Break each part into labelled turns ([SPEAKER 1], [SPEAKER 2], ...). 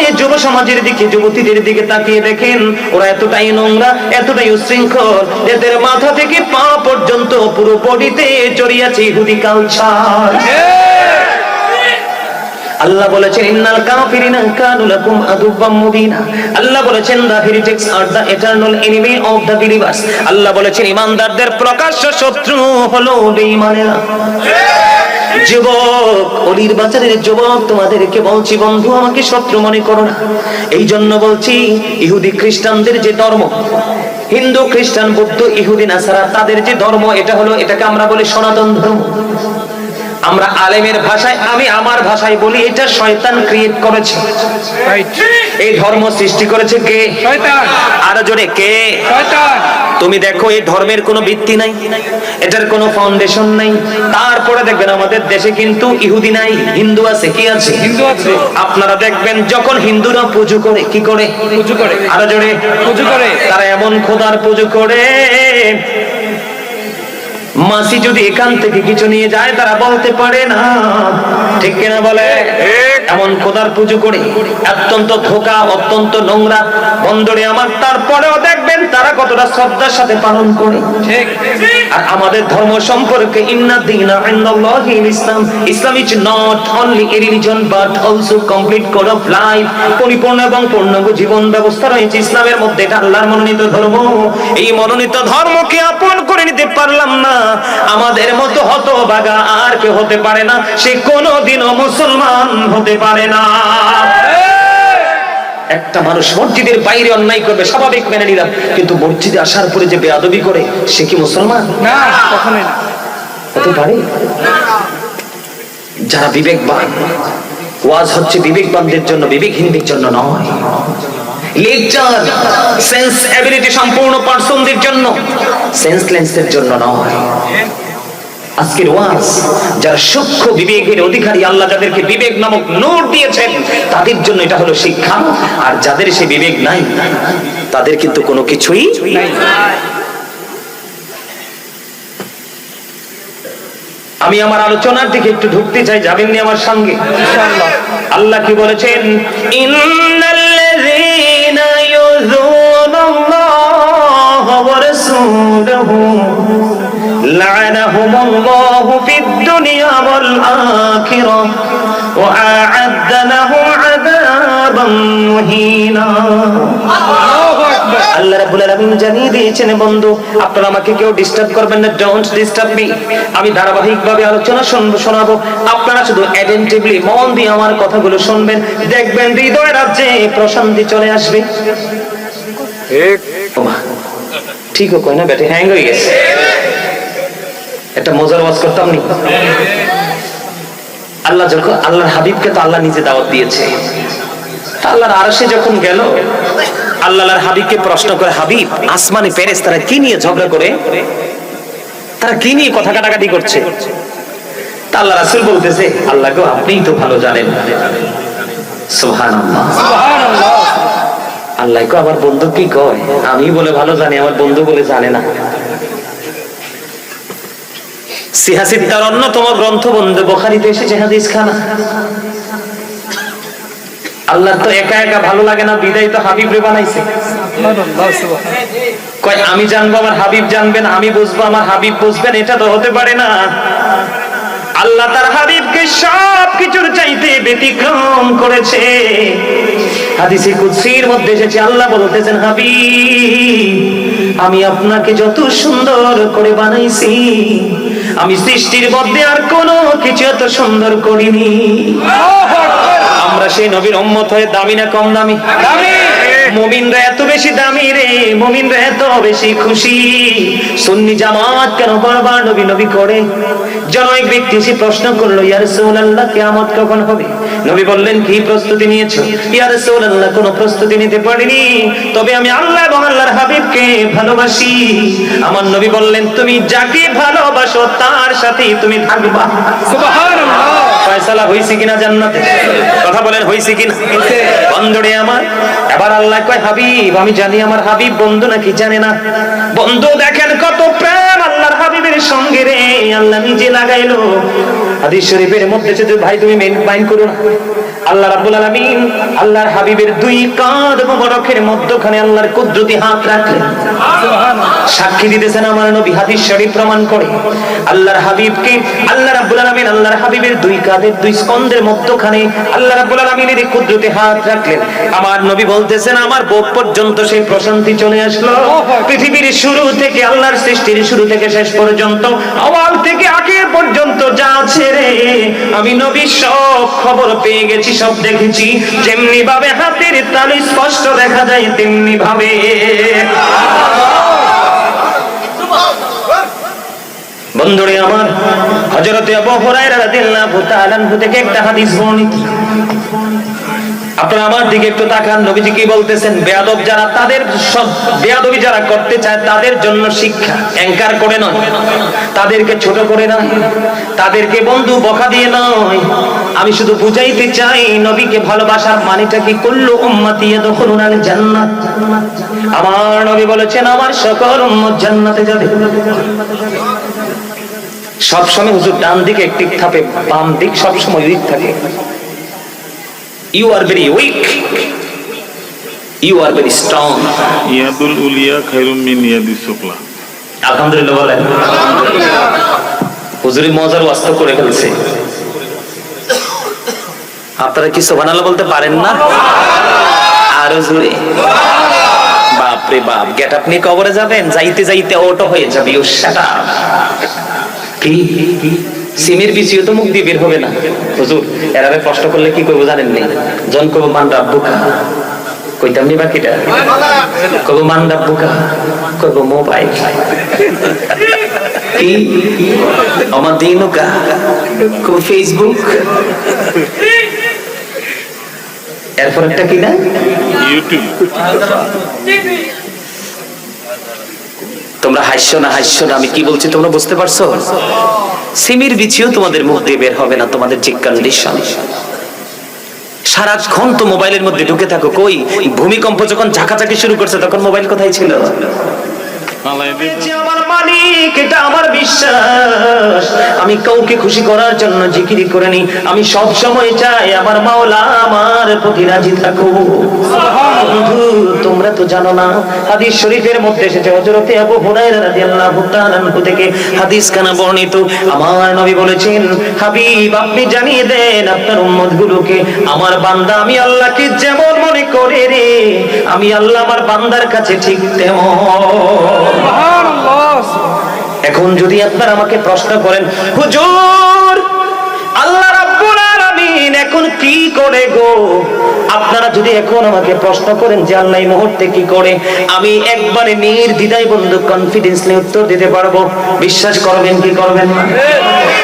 [SPEAKER 1] বর্তমানে যুব সমাজের দিকে, যুবতীদের দিকে তাকিয়ে দেখেন, ওরা এতটাই নোংরা, এতটাই উশৃঙ্খল, এদের মাথা থেকে পা পর্যন্ত পুরো বডিতে জড়িয়ে আছে ইহুদি কালচার। আল্লাহ বলেছেন ইন্নাল কাফিরিনা কানু লাকুম আদুওয়াম মুবিনা। আল্লাহ বলেছেন the heretics are the eternal enemy of the believers। আল্লাহ বলেছেন ঈমানদারদের প্রকাশ্য শত্রু হলো বেঈমানেরা। যুবক, অলির বাজারের যুবক, তোমাদেরকে বলছি বন্ধু, আমাকে শত্রু মনে করো না। এই জন্য বলছি, ইহুদি খ্রিস্টানদের যে ধর্ম, হিন্দু খ্রিস্টান বৌদ্ধ ইহুদি নাসারা, তাদের যে ধর্ম, এটা হলো, এটাকে আমরা বলি সনাতন ধর্ম। আমরা আলেমের ভাষায়, আমি আমার ভাষায় বলি, এটা শয়তান ক্রিয়েট করেছে। এই ধর্ম সৃষ্টি করেছে কে? শয়তান। আরো জোরে, কে? শয়তান। তুমি দেখো, এই ধর্মের কোনো ভিত্তি নাই, এটার কোনো ফাউন্ডেশন নাই। তারপরে দেখবেন আমাদের দেশে কিন্তু ইহুদি নাই, হিন্দু আছে। কি আছে? হিন্দু আছে। আপনারা দেখবেন যখন হিন্দুরা পুজো করে, কি করে? পুজো করে। আরো জোরে, পুজো করে। তারা এমন খোদার পুজো করে, মাসি যদি এখান থেকে কিছু নিয়ে যায় তারা বলতে পারে না, ঠিক কিনা বলে? এমন খোদার পুজো করে, অত্যন্ত ধোঁকা, অত্যন্ত নোংরা। বন্ধুরে আমার, তারপরেও দেখবেন তারা কতটা শ্রদ্ধার সাথে পালন করে। ঠিক। আর আমাদের ধর্ম সম্পর্কে, ইন্না দীনা ইনদাল্লাহিল ইসলাম, Islam is not only a religion but also complete code of life. পরিপূর্ণ এবং পূর্ণাঙ্গ জীবন ব্যবস্থা রয়েছে ইসলামের মধ্যে। এটা আল্লাহর মনোনীত ধর্ম। এই মনোনীত ধর্মকে আপন করে নিতে পারলাম না, আমাদের মতো হতভাগা আর কেউ হতে পারে না, সে কোনোদিনও মুসলমান হতে পারে না। একটা মানুষ মসজিদের বাইরে অন্যায় করবে, স্বাভাবিক মেনে নিলাম, কিন্তু মসজিদে আসার পরে যে বেয়াদবি করে, সে কি মুসলমান? না, কখনোই না। হতে পারে? যারা বিবেকবান, ওয়াজ হচ্ছে বিবেকবানদের জন্য, বিবেকহীনদের জন্য নয়। লেকচার সেন্স এবিলিটি সম্পূর্ণ পার্সনদের জন্য, সেন্সলেসদের জন্য নয়। আজকের ওয়াজ যারা সূক্ষ্ম বিবেকের অধিকারী, আল্লাহ যাদেরকে বিবেক নামক নূর দিয়েছেন, তাদের জন্য এটা হলো শিক্ষা। আর যাদের সে বিবেক নাই, তাদের কিন্তু কোনো কিছুই নাই। আমি আমার আলোচনার দিকে একটু ঢুকতে চাই, যাবেননি আমার সঙ্গে? ইনশাআল্লাহ। আল্লাহ কি বলেছেন? ইন্নাল্লাযীনা ইউযুনাল্লাহা ওয়া রাসূলাহু লা'নাহুমুল্লাহু ফিদ দুনিয়া ওয়াল আখিরাহ ওয়া আ'আদ্দা লাহুম আযাবান মুহিনা। আল্লাহ রাব্বুল আলামিন জানিয়ে দিয়েছেন, বন্ধু আপনারা আমাকে কেউ ডিস্টার্ব করবেন না, ডোন্ট ডিস্টার্ব মি। আমি ধারাবাহিকভাবে আলোচনা শোনাবো, আপনারা শুধু অ্যাটেনটিভলি মন দিয়ে আমার কথাগুলো শুনবেন, দেখবেন হৃদয় রাজ্যে প্রশান্তি চলে আসবে। ঠিক কই না বেটা? হ্যাং হয়ে গেছে। একটা মজার ওয়াজ করতাম নি? আল্লাহ যখন, আল্লাহর হাবিবকে তো আল্লাহ নিজে দাওয়াত দিয়েছে, আল্লাহর আরশে যখন গেল, আল্লাহর হাবিবকে প্রশ্ন করে, হাবিব, আসমানে ফেরেশতারা কি নিয়ে ঝগড়া করে, তারা কি নিয়ে কথা কাটাকাটি করছে? তা আল্লাহ রাসূল বলতেছে, আল্লাহ গো, আপনিই তো ভালো জানেন। সুবহানাল্লাহ, সুবহানাল্লাহ। আল্লাহ গো, আমার বন্ধু কি কয়, আমি বলে ভালো জানি, আমার বন্ধু বলে জানে না। সিহাসিত্তার অন্যতম গ্রন্থ বন্ধু বুখারীতে এসেছে হাদিস খানা। আল্লাহ তো একা একা ভালো লাগে না, বিদায় তো হাবিব রে বানাইছে। কয় আমি জানবো, আমার হাবিব জানবেন, আমি বুঝবো, আমার হাবিব বুঝবেন, এটা তো হতে পারে না। আল্লাহ তার হাবিবকে সব কিছুর চাইতে ব্যতিক্রম করেছে। হাদিসে কুদসির মধ্যে এসেছে, আল্লাহ বলতেছেন, হাবিব, আমি আপনাকে যত সুন্দর করে বানাইছি, আমি সৃষ্টির মধ্যে আর কোনো কিছু এত সুন্দর করিনি। আমরা সেই নবীর উম্মত হয়ে দামি না কম দামি? দামি। মুমিনরা এত বেশি দামি রে, মুমিনরা এত বেশি খুশি। সুন্নি জামাত কেন বারবার নবী নবী করে? জন এক ব্যক্তি এসে প্রশ্ন করলো, ইয়া রাসূলুল্লাহ, কিয়ামত কখন হবে? নবী বললেন, কি প্রস্তুতি নিয়েছো? ইয়া রাসূলুল্লাহ, কোনো প্রস্তুতি নিতে পারিনি, তবে আমি আল্লাহ এবং আল্লাহর হাবিবকে ভালোবাসি। আমার নবী বললেন, তুমি যাকে ভালোবাসো তার সাথেই তুমি থাকবা। সুবহানাল্লাহ। ফয়সালা হইছে কিনা জান্নাতে? কথা বলেন, হইছে কিনা? বন্ধুরে আমার, এবার আল্লাহ কয়, হাবিব, আমি জানি আমার হাবিব বন্ধু নাকি জানে না। বন্ধু দেখেন কত প্রেম আল্লাহর হাবিবের সঙ্গে রে, আল্লাহ নিজে লাগাইলো। হাদিস শরীফের মধ্যে যদি ভাই তুমি মাইন্ড করো না, আল্লাহ রাব্বুল আলামিন আল্লাহর হাবিবের দুই কাঁধ মোবারকের মধ্যখানে আল্লাহর কুদরতি হাত রাখলেন। সাক্ষী দিতেছেন আমার নবী, হাদিস শরীফ প্রমাণ করে আল্লাহর হাবিবকে আল্লাহ রাব্বুল আলামিন আল্লাহর হাবিবের দুই কাঁধের দুই স্কন্ধের মধ্যখানে আল্লাহ রাব্বুল আলামিনের কুদরতি হাত রাখলেন। আমার নবী বলতেছেন আমার বুক পর্যন্ত সেই প্রশান্তি চলে আসলো। পৃথিবীর শুরু থেকে আল্লাহর সৃষ্টির শুরু থেকে শেষ পর্যন্ত আওয়াল থেকে আখের পর্যন্ত যা আছে রে, আমি নবী সব খবর পেয়ে গেছি, সব দেখেছি। যেমনি ভাবে হাতের তালু স্পষ্ট দেখা যায় তেমনি ভাবে বন্ধুরে আমার হযরত আবু হুরায়রা রাদিয়াল্লাহু তাআলা আনহু থেকে একটা হাদিস বর্ণিত। আপনারা আমার দিকে একটু তাকান, নবীজি কি বলতেছেন? বেয়াদব যারা, তাদের সব বেয়াদবি যারা করতে চায় তাদের জন্য শিক্ষা, অ্যাঙ্কার করে নয়, তাদেরকে ছোট করে নয়, তাদেরকে বন্ধু বকা দিয়ে নয়। আমি শুধু বুঝাইতে চাই নবীকে ভালোবাসার মানেটা কি। কুল্লু উম্মতি ইয়াদখুলুনাল জান্নাত, আমার নবী বলেছেন আমার সকল উম্মত জান্নাতে যাবে। সব সময় হুজুর ডান দিকে একটি থাকে, বাম দিক সব সময় উইক থাকে। You are very weak. You are very strong.
[SPEAKER 2] Yadul উলিয়া খায়রুম মিন ইয়াদিস সুফলা।
[SPEAKER 1] আলহামদুলিল্লাহ বলেন। হুজুরি মজার ওয়াস্ত করে ফেলছে। আপনারা কি সুবহানাল্লাহ বলতে পারেন না? আর হুজুরি বাপ রে বাপ, গেট আপনি কবরে যাবেন, যাইতে যাইতে অটো হয়ে যাবে। ও শাট আপ। কি সিমের বিচিও তো মুখ দিয়ে বের হবে না। হুজুর এরাবে প্রশ্ন করলে কি করবো জানেন নি? জন কব মান রাব্বুকা, কইতাম নি বাকিটা, কব মান রাব্বুকা, কব মোবাইল, কি আমার দিনুকা, কব ফেসবুক, এরপর একটা কি না
[SPEAKER 2] ইউটিউব।
[SPEAKER 1] তোমরা হাসছো না, হাসছো না, আমি কি বলছি তোমরা বুঝতে পারছো? সিমির বিচিও তোমাদের মুখ দিয়ে বের হবে না। তোমাদের যে কন্ডিশন, সারাক্ষণ তো মোবাইলের মধ্যে ঢুকে থাকো। কই ভূমিকম্প যখন ঝাঁকাঝাঁকি শুরু করছে তখন মোবাইল কোথায় ছিল? আমার মালিক, এটা আমার বিশ্বাস। আমি কাউকে খুশি করার জন্য জিকির করিনি, আমি সব সময় চাই আমার মাওলা আমার প্রতি রাজি থাকুক। বন্ধু তোমরা তো জানো না, হাদিস শরীফের মধ্যে এসেছে হযরত আবু হুরায়রা রাদিয়াল্লাহু তাআলা আনহু থেকে হাদিস খানা বর্ণিত। আমার নবী বলেছেন, হাবিব আপনি জানিয়ে দেন আপনার উম্মতগুলোকে, আমার বান্দা আমি আল্লাহকে যেমন মনে করে রে, আমি আল্লাহ আমার বান্দার কাছে ঠিক তেমন। এখন যদি আপনারা আমাকে প্রশ্ন করেন, হুজুর আল্লাহ রাব্বুল আলামিন এখন কি করে গো? আপনারা যদি এখন আমাকে প্রশ্ন করেন যে আল্লাহ এই মুহূর্তে কি করে, আমি একবারে নির্দ্বিধায় বন্ধু কনফিডেন্সলি উত্তর দিতে পারবো। বিশ্বাস করবেন কি করবেন না?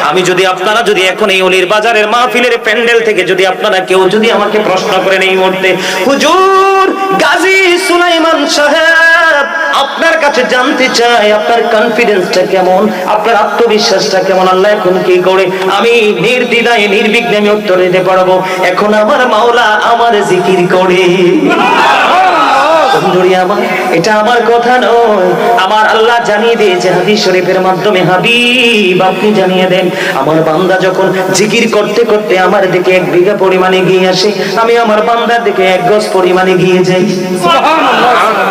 [SPEAKER 1] আমি যদি আপনারা যদি এখন এই অলির বাজারের মাহফিলের প্যান্ডেল থেকে যদি আপনারা কেউ যদি আমাকে প্রশ্ন করেন এই মুহূর্তে, হুজুর গাজী সুলাইমান সাহেব আপনার কাছে জানতে চাই আপনার কনফিডেন্সটা কেমন, আপনার আত্মবিশ্বাসটা কেমন, আল্লাহ এখন কি করে, আমি নির্দ্বিধায় নির্বিঘ্নে আমি উত্তর দিতে পারবো। এখন আমার মাওলা আমার জিকির করে। আমার এটা আমার কথা নয়, আমার আল্লাহ জানিয়ে দিয়েছে হাদিস শরীফের মাধ্যমে। হাবিব আপনি জানিয়ে দেন আমার বান্দা যখন জিকির করতে করতে আমার দিকে 1 বিঘা পরিমাণে গিয়ে আসে, আমি আমার বান্দার দিকে 1 গজ পরিমাণে গিয়ে যাই।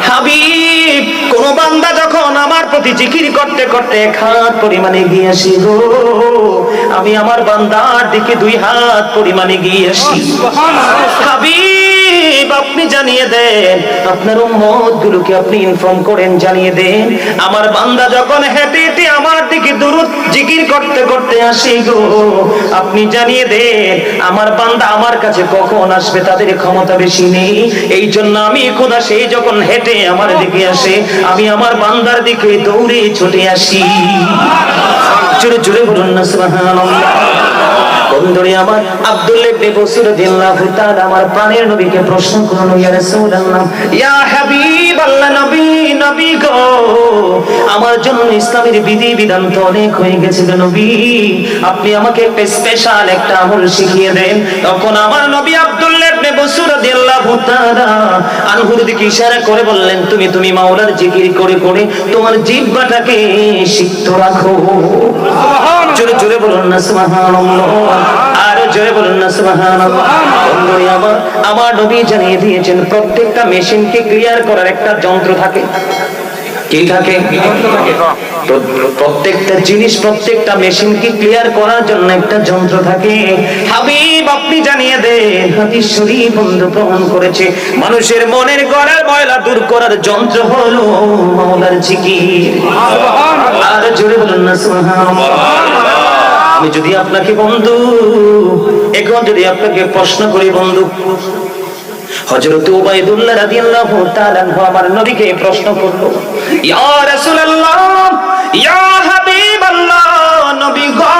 [SPEAKER 1] হাবিব কোন বান্দা যখন আমার প্রতি জিকির করতে করতে 1 হাত পরিমাণে গিয়ে আসি গো, আমি আমার বান্দার দিকে 2 হাত পরিমাণে গিয়ে আসি। হাবিব আপনি জানিয়ে দেন আপনার উম্মতগুলোকে আপনি ইনফর্ম করেন, জানিয়ে দেন আমার বান্দা যখন হেঁটে হেঁটে আমার দিকে দুরূদ জিকির করতে করতে আসে গো, আপনি জানিয়ে দেন আমার বান্দা আমার কাছে কখন আসবে তাদের ক্ষমতা বেশি নেই। এই জন্য আমি খোদা সেই যখন হেঁটে আমার দিকে আসে, আমি আমার বান্দার দিকে দৌড়ে ছুটে আসি। জোরে জোরে বলুন না সুবহানাল্লাহ। বন্ধুরে আমার আব্দুল্লাহ ইবনে বসর রাদিয়াল্লাহু তাআলা আমার প্রাণের নবীকে প্রশ্ন করলো, ইয়া রাসূলুল্লাহ, ইয়া হাবিবাল্লাহ, নবী গো আমার জন্য ইসলামের বিধি বিধান তো অনেক হয়ে গেছে নবী, আপনি আমাকে একটা স্পেশাল একটা আমল শিখিয়ে দেন। তখন আমার নবী আব্দুল্লাহ ইবনে বসর রাদিয়াল্লাহু রাদিয়াল্লাহু তাআলা আনহুর দিকে ইশারা করে বললেন, তুমি মাওলার জিকির করে করে তোমার জিহ্বাটাকে সিক্ত রাখো। জোরে জোরে বলুন না সুবহানাল্লাহ, আর জোরে বলুন না সুবহানাল্লাহ। বন্ধুরে আমার নবী জানিয়ে দিয়েছেন প্রত্যেকটা মেশিনকে ক্লিয়ার করার একটা যন্ত্র থাকে। কি থাকে? প্রত্যেকটা জিনিস, প্রত্যেকটা মেশিনকে ক্লিয়ার করার জন্য একটা যন্ত্র থাকে। হাবিব আপনি জানিয়ে দেন, হাদিস শরীফ বন্ধু প্রমাণ করেছে মানুষের মনের গড়ার ময়লা দূর করার যন্ত্র হলো মাওলার জিকির। আর জোরে বলুন না সুবহানাল্লাহ। আমি যদি আপনাকে বন্ধু এখন যদি আপনাকে প্রশ্ন করি বন্ধু, হযরত উবাইদুল্লাহ রাদিয়াল্লাহু তাআলা আমার নবীকে প্রশ্ন করলো, ইয়া রাসূলুল্লাহ, ইয়া হাবিবাল্লাহ, নবী গো,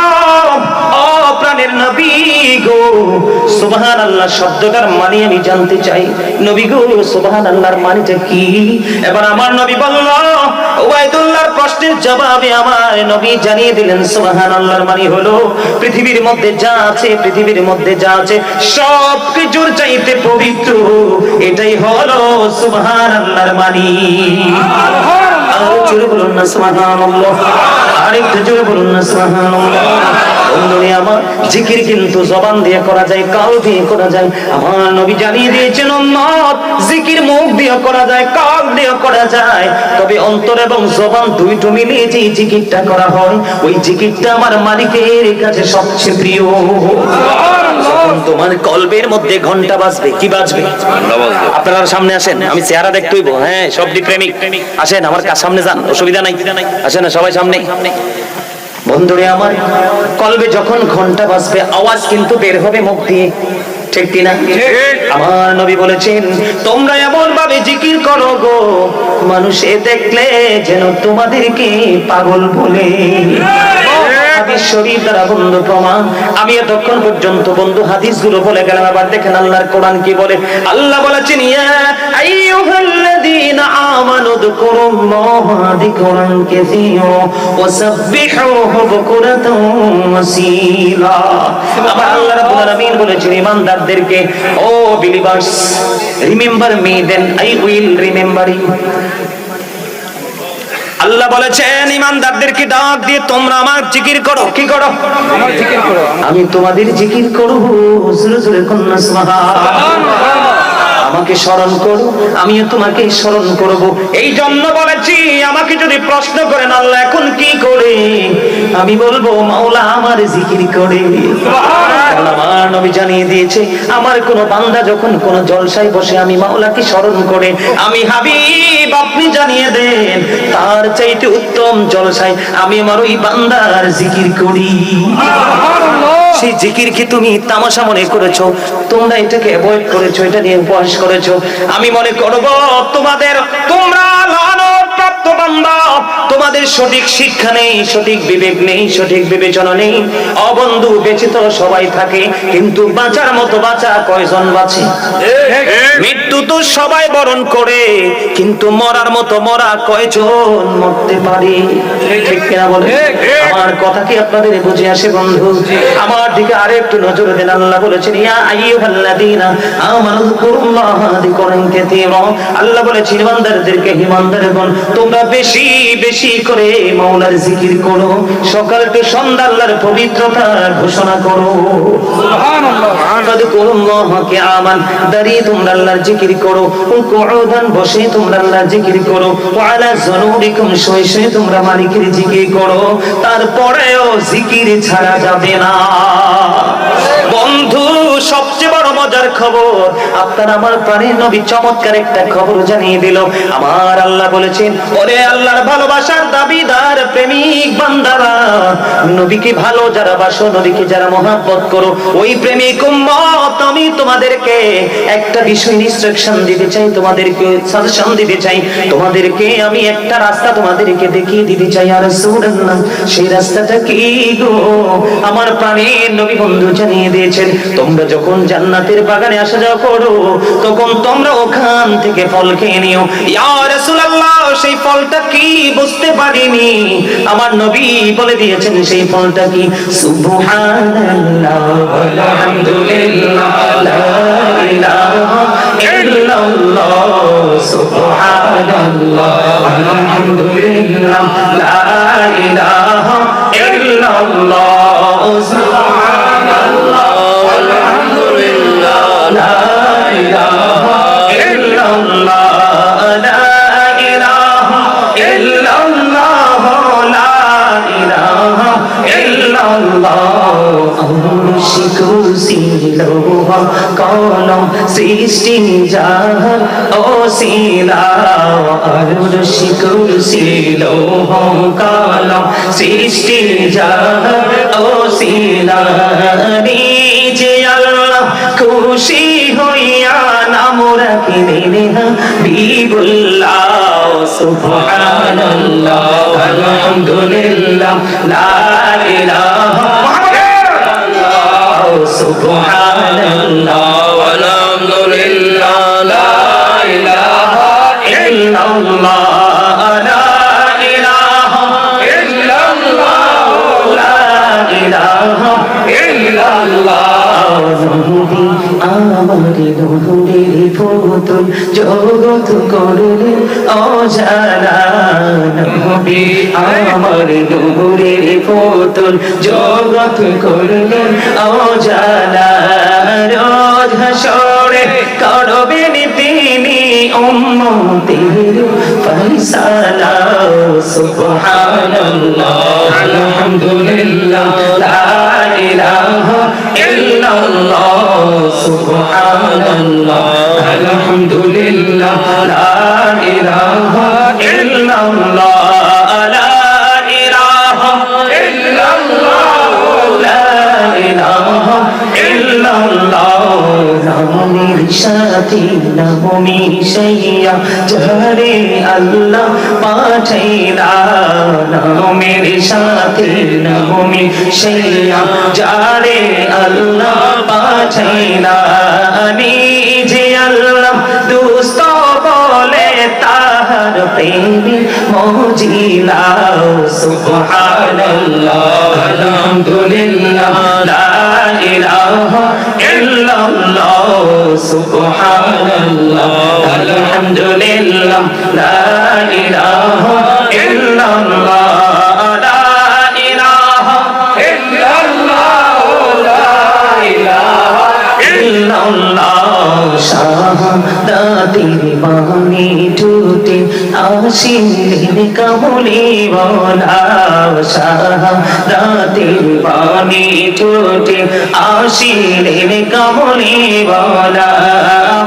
[SPEAKER 1] ও প্রাণের নবী গো, সুবহানাল্লাহ শব্দটার মানে আমি জানতে চাই। নবী গো, সুবহানাল্লাহর মানেটা কি? এবার আমার নবী বলল, উবাইদুল্লাহর প্রশ্নের জবাবে আমার নবী জানিয়ে দিলেন, সুবহানাল্লাহর মানে হলো পৃথিবীর মধ্যে যা আছে, পৃথিবীর মধ্যে যা আছে সব কিছুর চাইতে পবিত্র, এটাই হলো সুবহানাল্লাহর মানে। আর জোরে বলুন না সুবহানাল্লাহ, আরেকটু জোরে বলুন না সুবহানাল্লাহ। বন্ধুরে আমার জিকির কিন্তু জবান দিয়ে করা যায়, কাল দিয়ে করা যায়। আমার নবী জানিয়ে দিয়েছেন উম্মত, জিকির মুখ দিয়ে করা যায়, কাল দিয়ে করা যায়, তবে অন্তর এবং জবান দুইটো মিলিয়ে যে জিকিরটা করা হয়, ওই জিকিরটা আমার মালিকের কাছে সবচেয়ে প্রিয়। যখন তোমার কলবের মধ্যে ঘন্টা বাজবে, কি বাজবে? আপনারা সামনে আসেন, আমি চেহারা দেখতে হইব। হ্যাঁ, সবটি প্রেমিক আসেন, আমার কাছে সামনে যান, অসুবিধা নাই, আসেন না সবাই সামনে। বন্ধুরে আমার কলবে যখন ঘন্টা বাজবে, আওয়াজ কিন্তু বের হবে মুখ দিয়ে, ঠিক কিনা? আমার নবী বলেছেন, তোমরা এমন ভাবে জিকির করো গো, মানুষে দেখলে যেন তোমাদেরকে পাগল বলে। হাদিস শরীফ দ্বারা বন্ধু প্রমাণ। আমি এতক্ষণ পর্যন্ত বন্ধু হাদিসগুলো বলে গেলাম, আবার দেখেন আল্লাহর কোরআন কি বলে। আল্লাহ বলেছেন, ইয়া আইয়ুহাল্লাযীনা আমানু যকুরুল্লাহা যিকরান কাসীরা ওয়াসাব্বিহুহু বুকরাতাও ওয়াসীলা। আবার আল্লাহ রাব্বুল আলামিন বলেছেন ঈমানদারদেরকে, O believers, remember me then I will remember you. আল্লাহ বলেছেন ঈমানদারদেরকে ডাক দিয়ে তোমরা আমার জিকির করো। কি করো? আমার জিকির করো। আমি তোমাদের জিকির করব। জোরে জোরে কন্যা সুবহানাল্লাহ। আমাকে স্মরণ করো, আমিও তোমাকে স্মরণ করব। এই জন্য বলেছি, আমাকে যদি প্রশ্ন করেন আল্লাহ এখন কি করে, আমি বলবো মাওলা আমার জিকির করে। আমার নবী জানিয়ে দিয়েছে, আমার কোন বান্দা যখন কোন জলসায় বসে আমি মাওলাকে স্মরণ করে, আমি হাবিব আপনি জানিয়ে দেন তার চাইতে উত্তম জলসায় আমি আমার ওই বান্দার জিকির করি। সেই জিকির কি তুমি তামাশা মনে করেছো? তোমরা এটাকে অ্যাভয়েড করেছো, এটা নিয়ে উপহাস করেছো। আমি মনে করব তোমরা লানতপ্রাপ্ত বান্দা, তোমাদের সঠিক শিক্ষা নেই, সঠিক বিবেক নেই, সঠিক বিবেচনা নেই। অবন্ধু বেঁচে তো সবাই থাকে, কিন্তু বাঁচার মতো বাঁচা কয়জন বাঁচে? মৃত্যু তো সবাই বরণ করে, কিন্তু মরার মতো মরা কয়জন মরতে পারে? ঠিক কিনা বলে? আমার কথা কি আপনাদের বুঝে আসে বন্ধু? আমার দিকে আরেকটু নজর দেন। আল্লাহ বলেছেন, ইয়া আইয়ুহাল্লাযীনা আমানু যকুরুল্লাহা যিকরান কাসীরা। আল্লাহ বলেছেন ঈমানদারদেরকে, ঈমানদারগণ তোমরা বেশি বেশি করে মাওলার জিকির করো, সকাল থেকে সন্ধ্যা আল্লাহর পবিত্রতার ঘোষণা করো। সুবহানাল্লাহ। ফাযকুরুল্লাহা কিয়ামান, দাঁড়িয়ে তোমরা আল্লাহর জিকির করো, কুউদান বসে তোমরা আল্লাহর জিকির করো, ওয়া আলা যুনুবিকুম শুয়ে শুয়ে তোমরা মালিকের জিকির করো। তারপরেও জিকির ছাড়া যাবে না। বন্ধু সবচেয়ে বড় মজার খবর, আপনার আমার প্রাণের নবী চমৎকার একটা খবর জানিয়ে দিল। আমার আল্লাহ বলেছেন, ওরে আল্লাহর ভালোবাসার দাবিদার প্রেমিক বান্দারা, নবীকে ভালো যারা বাসো, নবীকে যারা মহব্বত করো, ওই প্রেমিক উম্মত, আমি তোমাদেরকে একটা বিষয় ইনস্ট্রাকশন দিতে চাই, তোমাদেরকে সাজেশন দিতে চাই, তোমাদেরকে আমি একটা রাস্তা তোমাদেরকে দেখিয়ে দিতে চাই। আর রাসূলুল্লাহ সেই রাস্তাটা কি গো? আমার প্রাণের নবী বন্ধু জানিয়ে দিয়েছেন, তোমরা যখন জান্নাতের বাগানে আসা যাওয়া করো, তখন তোমরা ওখান থেকে ফল খেয়ে নিও। ইয়া রাসূলুল্লাহ সেই ফলটা কি বুঝতে পারিনি, আমার নবী বলে দিয়েছেন সেই ফলটা কি। সুবহানাল্লাহ আলহামদুলিল্লাহ লা ইলাহা সুবহানাল্লাহ আলহামদুলিল্লাহ লা ইলাহা ইল্লাল্লাহ সুবহানাল্লাহ আলহামদুলিল্লাহ লা ইলাহা ইল্লাল্লাহ লা ইলাহা ইল্লাল্লাহ লা ইলাহা ইল্লাল্লাহ কুরসি লৌহ কলম সৃষ্টি জাহান ওসিলা আরশি কুরসি লৌহ কলম সৃষ্টি জাহান ওসিলা নিজে আল্লাহ খুশি হইয়া নাম রাখিলেন হাবিবুল্লাহ সুবহানাল্লাহ আলহামদুলিল্লাহ লা ইলাহা সুবহানাল্লাহ আলহামদুলিল্লাহ লা ইলাহা ইল্লাল্লাহ লা ইলাহা ইল্লাল্লাহ লা ইলাহা ইল্লাল্লাহ নবী আমার নূরের পুতুল জগৎ করলেন অজানা নবী আমার নূরের পুতুল জগৎ করলেন অজানা রোজ হাসরে করবেন তিনি উম্মতের ফয়সালা সুবহানাল্লাহ আলহামদুলিল্লাহ লা ইলাহা ইল্লাল্লাহ সুবহানাল্লাহ আলহামদুলিল্লাহ লা ইলাহা ইল্লাল্লাহ লা ইলাহা ইল্লাল্লাহ লা ইলাহা ইল্লাল্লাহ নামের সাথে নাম মিশাইয়া যারে আল্লাহ পাঠাইলা নামের সাথে নাম মিশাইয়া যারে আল্লাহ পাঠাইলা নিজে আল্লাহ দুস্ত বলে তাহার প্রেমে মজিলা সুবহানাল্লাহ আলহামদুলিল্লাহ লা ইলাহা ইল্লাল্লাহ সুবহানাল্লাহ আলহামদুলিল্লাহ লা ইলাহা ইল্লাল্লাহ লা ইলাহা ইল্লাল্লাহ লা ইলাহা ইল্লাল্লাহ শাহাদাতের বাণী টুটে আসিলেন কামলিওয়ালা শাহাদাতের বাণী টুটে আসিলেন কামলিওয়ালা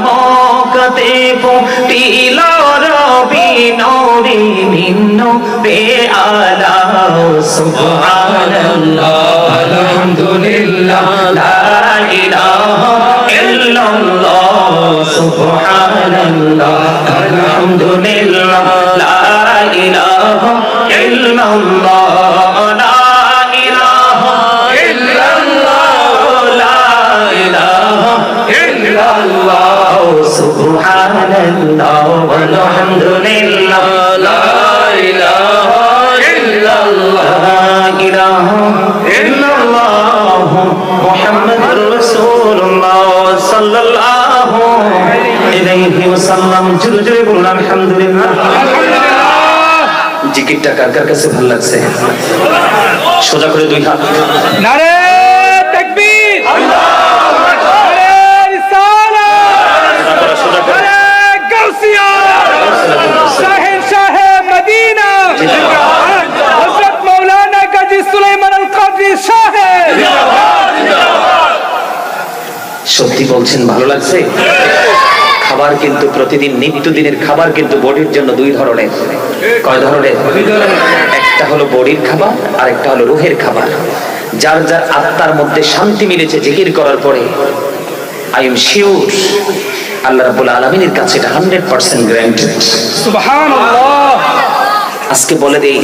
[SPEAKER 1] মক্কাতে ফুটিল রবি নূরে নিন্ন বে আলা সুবহানাল্লাহ আলহামদুলিল্লাহ লা ইলাহা ইল্লাল্লাহ সুবহানাল্লাহ আলহামদুলিল্লাহ লা ইলাহা ইল্লাল্লাহ লা ইলাহা ইল্লাল্লাহ লা ইলাহা ইল্লাল্লাহ সুবহানাল্লাহ আলহামদুলিল্লাহ লা ইলাহা ইল্লাল্লাহ লা ইলাহা ইল্লাল্লাহ মুহাম্মাদুর রাসূলুল্লাহ সাল্লাল্লাহু আলাইহি ওয়াসাল্লাম জোরে জোরে বলুন আলহামদুলিল্লাহ জিকিরটা কার কার কাছে ভালো লাগছে সোজা করে দুই হাত
[SPEAKER 3] নারে তাকবীর আল্লাহু আকবার নারে রিসালাত
[SPEAKER 1] সোজা করে
[SPEAKER 3] নারে গাউসিয়া শাহেনশাহ মদিনা হযরত মাওলানা কাজী সুলাইমান আল কাদরি সাহেব
[SPEAKER 1] সত্যি বলছেন ভালো লাগছে খাবার কিন্তু প্রতিদিন নিত্যদিনের খাবার কিন্তু বডির জন্য দুই ধরনের কয় ধরনের একটা হলো বডির খাবার আর একটা হলো রূহের খাবার যার যার আত্মার মধ্যে শান্তি মিলেছে জিকির করার পরে আই এম শিওর আল্লাহ রাব্বুল আলামিনের কাছে এটা 100% গ্যারান্টেড
[SPEAKER 3] সুবহানাল্লাহ
[SPEAKER 1] আজকে বলে দেই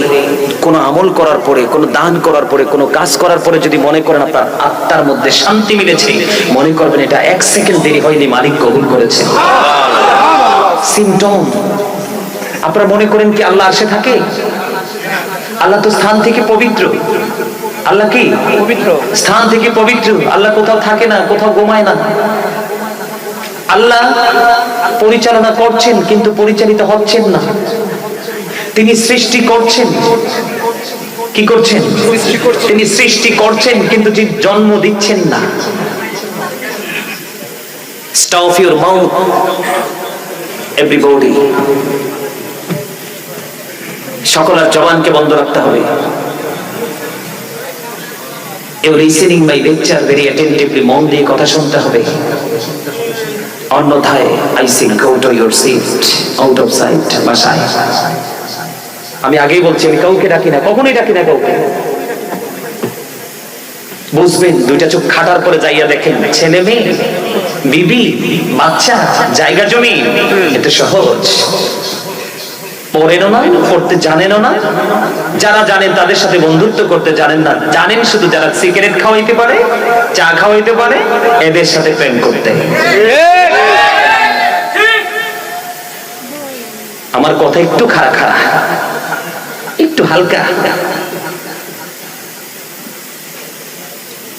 [SPEAKER 1] কোন আমল করার পরে কোন দান করার পরে কোন কাজ করার পরে যদি মনে করেন আপনার আত্মার মধ্যে শান্তি মিলেছে মনে করবেন এটা 1 সেকেন্ড দেরি হয়নি মালিক কবুল করেছে সিম্পটম আপনারা মনে করেন কি আল্লাহ আরশে থাকে আল্লাহ তো স্থান থেকে পবিত্র আল্লাহ কি পবিত্র স্থান থেকে পবিত্র আল্লাহ কোথাও থাকে না কোথাও ঘুমায় না আল্লাহ পরিচালনা করছেন কিন্তু পরিচালিত হচ্ছেন না। তিনি সৃষ্টি করছেন, কি করছেন? তিনি সৃষ্টি করছেন কিন্তু জন্ম দিচ্ছেন না। Stop your mouth, everybody. সকলের জবানকে বন্ধ রাখতে হবে। You listening my lecture very attentively, মন দিয়ে কথা শুনতে হবে, অন্যথায় I say go to your seat, out of sight, বাসায়। আমি আগেই বলছি আমি কাউকে ডাকি না, কখনোই ডাকি না কাউকে। বুঝবেন, দুইটা চোখ খাটার পরে যাইয়া দেখেন ছেলে মেয়ে, বিবি, বাচ্চা, জায়গা জমি, এটা সহজ। পড়েনও না, পড়তে জানেনও না। যারা জানেন তাদের সাথে বন্ধুত্ব করতে জানেন না। জানেন শুধু যারা সিগারেট খাওয়াইতে পারে, চা খাওয়াইতে পারে, এদের সাথে প্রেম করতে। আমার কথা একটু খাড়া খাড়া, একটু হালকা।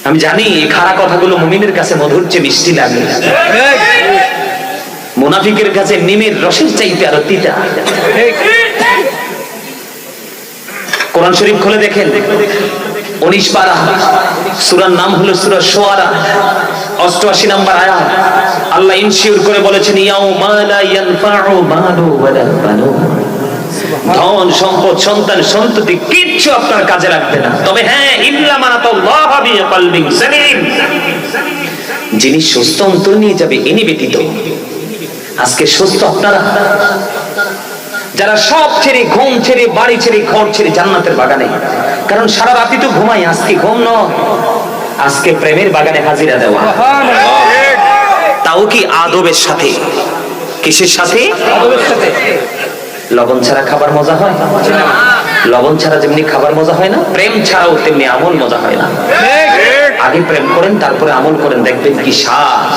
[SPEAKER 1] আমি জানি এই খাড়া কথাগুলো মুমিনের কাছে মধুর চেয়ে মিষ্টি লাগে, মুনাফিকের কাছে নিমের রসের চাইতে আরো তিতা। কোরআন শরীফ খুলে দেখেন, 19 পারা, সূরার নাম হলো সূরা শুআরা, 88 নম্বর আয়াত। আল্লাহ ইনশিওর করে বলেছেন, ইয়াউমা লা ইয়ানফাউ মালু ওয়ালা বানুন। ধন সম্পদ সন্তান সন্ততি কিচ্ছু আপনার কাজে লাগবে না, তবে হ্যাঁ ইল্লা মান আতাল্লাহ বিকলবিন সালিম, যিনি সুস্থ অন্তর নিয়ে যাবে ইনি ব্যতীত। আজকে সুস্থ আপনারা যারা সব ছেড়ে, ঘুম ছেড়ে, বাড়ি ছেড়ে, ঘর ছেড়ে জান্নাতের বাগানে, কারণ সারা রাতি তো ঘুমাই, আজকে ঘুম নয়, আজকে প্রেমের বাগানে হাজিরা দেওয়া। তাও কি আদবের সাথে। কিসের সাথে? আদবের সাথে। লবণ ছাড়া খাবার মজা হয়? লবণ ছাড়া যেমনি খাবার মজা হয় না, প্রেম ছাড়াও তেমনি আমল মজা হয় না। আগে প্রেম করেন, তারপরে আমল করেন, দেখবেন কি স্বাদ।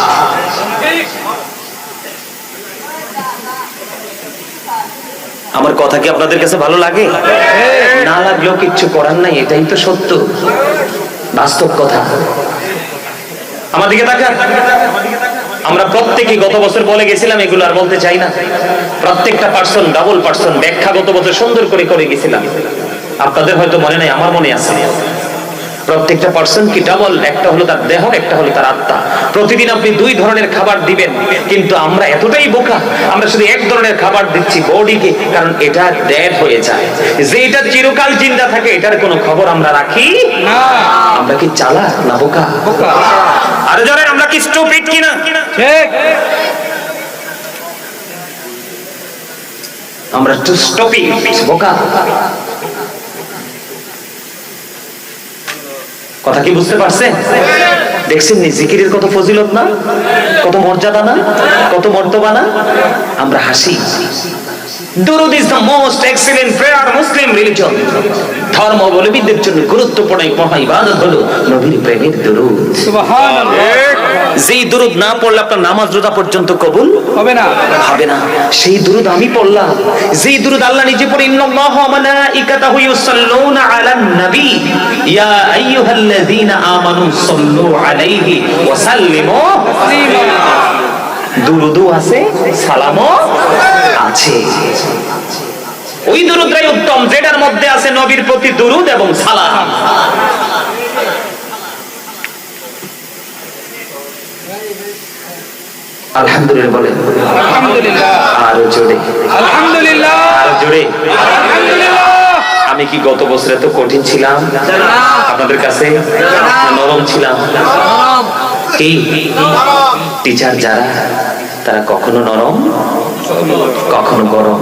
[SPEAKER 1] আমার কথা কি আপনাদের কাছে ভালো লাগে? না লাগলেও কিচ্ছু করার নাই, এটাই তো সত্য, বাস্তব কথা। আমার দিকে তাকান। আমরা প্রত্যেকই গত বছর বলে গেছিলাম, এগুলো আর বলতে চাই না। প্রত্যেকটা পার্সন, ডাবল পার্সন ব্যাখ্যা গত বছর সুন্দর করে গেছিলাম। আপনাদের হয়তো মনে নাই, আমার মনে আছে। প্রত্যেকটা পার্সন কি ডাবল, একটা হলো তার দেহ, একটা হলো তার আত্মা। প্রতিদিন আপনি 2 ধরনের খাবার দিবেন, কিন্তু আমরা এতটাই বোকা, আমরা শুধু 1 ধরনের খাবার দিচ্ছি বডিকে, কারণ এটা ডেড হয়ে যায়। যে এটা চিরকাল জিন্দা থাকে, এটার কোনো খবর আমরা রাখি না। আমরা কি চালাক না বোকা? আর যারা আমরা কি স্টুপিড কিনা? ঠিক, আমরা তো স্টুপিড, বোকা। কথা কি বুঝতে পারছেন? দেখছেন নি জিকিরের কত ফজিলত না, কত মর্যাদা না, কত মর্তবা না? আমরা হাসি। দুরুদ is the most excellent prayer Muslim religion. ধর্মাবলম্বীদের জন্য গুরুত্বপূর্ণ মহা ইবাদত হলো নবীর প্রেমের দুরুদ। সুবহানাল্লাহ। যেই দুরুদ না পড়লে আপনার নামাজ রোজা পর্যন্ত কবুল হবে না, হবে না। সেই দুরুদ আমি পড়লাম, যেই দুরুদ আল্লাহ নিজে পড়ে, ইন্নাল্লাহা ওয়া মালাইকাতাহু ইউসাল্লুনা আলান নবী ইয়া আইয়ুহাল্লাযীনা আমানু সাল্লু আলাইহি ওয়া সাল্লিমু তাসলিমা। দুরুদও আছে, সালামও আছে। ওই দুরুদটাই উত্তম যেটার মধ্যে আছে নবীর প্রতি দুরুদ এবং সালাম। আলহামদুলিল্লাহ বলেন। আলহামদুলিল্লাহ। আরো জোরে আলহামদুলিল্লাহ। আরো জোরে আলহামদুলিল্লাহ। আমি কি গত বছরে তো কঠিন ছিলাম আপনাদের কাছে? নরম ছিলাম? কি টিচার যারা, তারা কখনো নরম, কখনো গরম।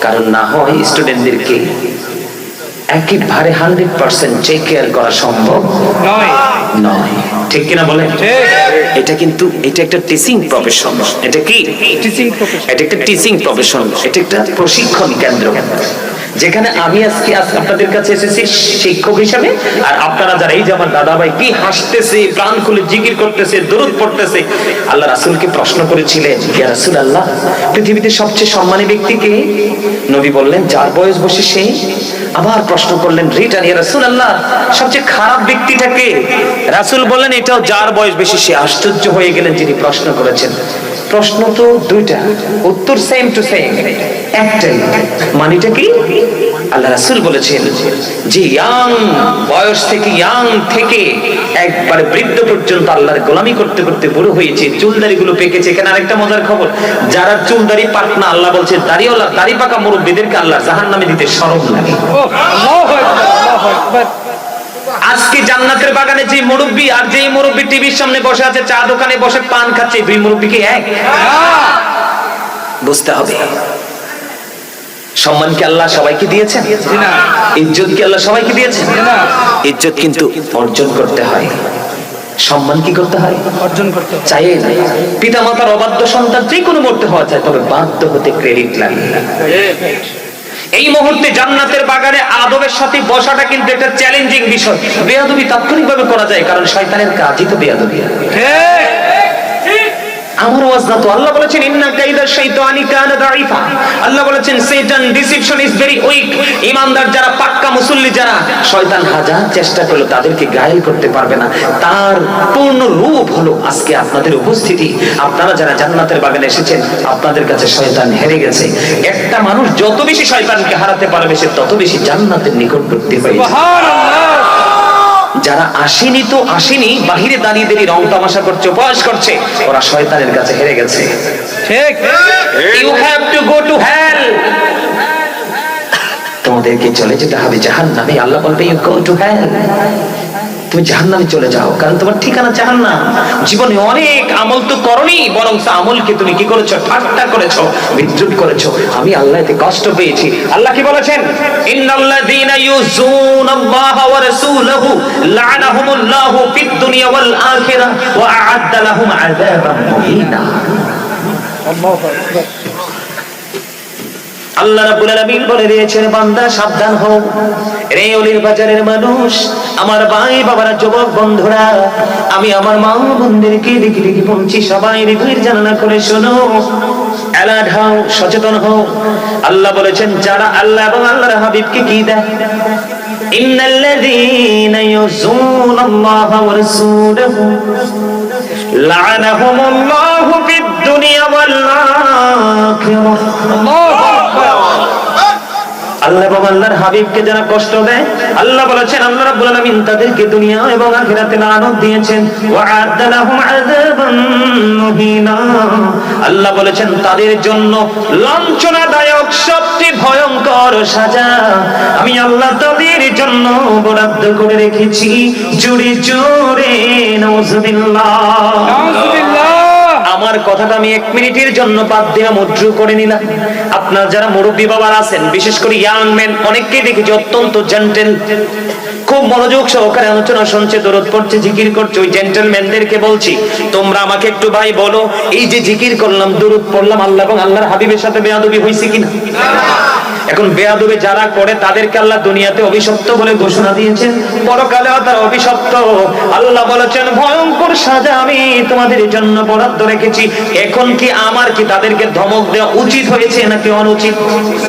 [SPEAKER 1] কারণ না হয় স্টুডেন্টদেরকে একেবারে 100% টেক কেয়ার করা সম্ভব নয়। ঠিক কিনা বলেন? এটা কিন্তু এটা একটা টিচিং প্রফেশন। এটা কি টিচিং প্রফেশন? এটা একটা টিচিং প্রফেশন, এটা একটা প্রশিক্ষণ কেন্দ্র, যেখানে আমি আজকে আপনাদের কাছে এসেছি শিক্ষক হিসেবে। আর আপনারা যারা, এই যে আমার দাদা ভাই কি হাসতেছে, প্রাণ খুলে জিকির করতেছে, দরুদ পড়তেছে। আল্লাহ রাসূলকে প্রশ্ন করেছিলেন, ইয়া রাসূলুল্লাহ, পৃথিবীতে সবচেয়ে সম্মানী ব্যক্তি কে? নবী বললেন, যার বয়স বসে সে। আবার প্রশ্ন করলেন রিটার্ন, ইয়া রাসূলুল্লাহ, সবচেয়ে খারাপ ব্যক্তিটা কে? রাসূল বললেন, এটাও যার বয়স বেশি সে। আশ্চর্য হয়ে গেলেন যিনি প্রশ্ন করেছেন। প্রশ্ন তো দুইটা, উত্তর সেম টু সেম, একটাই। মানেটা কি? আল্লাহ রাসূল বলেছেন যে ইয়াং বয়স থেকে, ইয়াং থেকে একবার বৃদ্ধ পর্যন্ত আল্লাহর গোলামি করতে করতে বুড়ো হয়েছে, চুলদাড়িগুলো পেকেছে। এখানে আরেকটা মজার খবর, যারা চুলদাড়ি পাক না, আল্লাহ বলছে দাড়িওয়ালা দাড়ি পাকা মুরব্বিদেরকে আল্লাহ জাহান্নামে দিতে শরম লাগে।
[SPEAKER 3] আল্লাহু আকবার, আল্লাহু আকবার।
[SPEAKER 1] আজকে জান্নাতের বাগানে যে মুরব্বি আর যেই মুরব্বি টিভির সামনে বসে আছে, চা দোকানে বসে পান খাচ্ছে, দুই মুরব্বি কি এক? বুঝতে হবে সম্মান কি আল্লাহ সবাইকে দিয়েছেন? ইজ্জত কি আল্লাহ সবাইকে দিয়েছেন? ইজ্জত কিন্তু অর্জন করতে হয়, সম্মান কি করতে হয়?
[SPEAKER 3] অর্জন করতে হবে।
[SPEAKER 1] চাই না পিতা মাতার অবাধ্য সন্তান যে কোনো মরতে হওয়া চায়, তবে বাধ্য হতে ক্রেডিট লাগে। এই মুহূর্তে জান্নাতের বাগানে আদবের সাথে বসাটা কিন্তু একটা চ্যালেঞ্জিং বিষয়। বেয়াদবি তাৎক্ষণিকভাবে করা যায়, কারণ শয়তানের কাজই তো বেয়াদবি। আমার ওয়াজ না তো, আল্লাহ বলেছেন ইন্না কাইদা শাইতানি কানা দাঈফা। আল্লাহ বলেছেন শয়তান ডিসিপশন ইজ ভেরি উইক। ঈমানদার যারা, পাক্কা মুসল্লি যারা, শয়তান হাজার চেষ্টা করলো তাদেরকে ঘায়েল করতে পারবে না। তার পূর্ণ রূপ হলো আজকে আপনাদের উপস্থিতি। আপনারা যারা জান্নাতের বাগানে এসেছেন, আপনাদের কাছে শয়তান হেরে গেছে। একটা মানুষ যত বেশি শয়তানকে হারাতে পারবে, সে তত বেশি জান্নাতের নিকটবর্তী হয়ে যাবে।
[SPEAKER 3] সুবহানাল্লাহ।
[SPEAKER 1] যারা আসেনি তো আসেনি, বাহিরে দাঁড়িয়ে দাঁড়িয়ে রং তামাশা করছে, উপহাস করছে, ওরা শয়তানের কাছে হেরে গেছে।
[SPEAKER 3] ঠিক।
[SPEAKER 1] You have to go to hell. তোমাদেরকে চলে যেতে হবে জাহান্নামে। আল্লাহ বলবে you go to hell, তুমি জাহান্নামে চলে যাও, কারণ তোমার ঠিকানা জাহান্নাম। জীবনে অনেক আমল তো করনি, বরং আমলকে তুমি কি করেছো? ঠাট্টা করেছো, বিদ্রুপ করেছো। আমি আল্লাহ এতে কষ্ট পেয়েছি। আল্লাহ কি বলেছেন? ইন্নাল্লাযীনা ইউযুনাল্লাহা ওয়া রাসূলাহু লা'নাহুমুল্লাহু ফিদ দুনিয়া ওয়াল আখিরাহ ওয়া আ'আদ্দা লাহুম আযাবান মুহিনা।
[SPEAKER 3] আল্লাহু আকবার।
[SPEAKER 1] আল্লাহ রাব্বুল আলামিন বলে দিয়েছেন, বান্দা সাবধান হও রে অলির বাজারের মানুষ, আমার ভাই বাবারা, যুবক বন্ধুরা, আমি আমার মা বোনদেরকে ডেকে ডেকে বলছি, সবাই হৃদয়ের জানালা করে শোনো, অ্যালার্ট হও, সচেতন হও। আল্লাহ বলেছেন যারা আল্লাহ এবং আল্লাহর হাবিবকে কি দেয়, ইন্নাল্লাযীনা ইউযুনাল্লাহা ওয়া রাসূলাহু লা'নাহুমুল্লাহু ফিদ দুনিয়া ওয়াল আখিরাহ। আল্লাহ এবং আল্লাহর হাবিবকে যারা কষ্ট দেয়, আল্লাহ বলেছেন আল্লাহ রাব্বুল আলামিন তাদেরকে দুনিয়া এবং আখিরাতে লানত দিয়েছেন। ওয়া আ'আদ্দা লাহুম আযাবান মুহিনা। আল্লাহ বলেছেন তাদের জন্য লাঞ্ছনাদায়ক সবচেয়ে ভয়ঙ্কর সাজা আমি আল্লাহ তাদের জন্য বরাদ্দ করে রেখেছি। জোরে জোরে নাউযুবিল্লাহ।
[SPEAKER 3] নাউযুবিল্লাহ।
[SPEAKER 1] আমার কথাটা আমি 1 মিনিটের জন্য বাদ দিয়ে মুদ্রু করে নিলাম। আপনার যারা মুরব্বী বাবার আছেন, বিশেষ করে ইয়াং মেন, অনেককেই দেখেছি অত্যন্ত জেন্টেল, খুব মনোযোগ সহকারে আলোচনা শুনছে, দরুদ পড়ছে, জিকির করছে। ওই জেন্টেলম্যানদেরকে বলছি, তোমরা আমাকে একটু ভাই বলো, এই যে জিকির করলাম, দরুদ পড়লাম, আল্লাহ এবং আল্লাহর হাবিবের সাথে বেয়াদবি হইছে কিনা? এখন বেয়াদবি যারা করে তাদেরকে আল্লাহ দুনিয়াতে অভিশপ্ত বলে ঘোষণা দিয়েছেন, পরকালেও তারা অভিশপ্ত। আল্লাহ বলেছেন ভয়ঙ্কর সাজা আমি তোমাদের জন্য বরাদ্দ রেখেছি। এখন কি আমার কি তাদেরকে ধমক দেওয়া উচিত হয়েছে নাকি অনুচিত?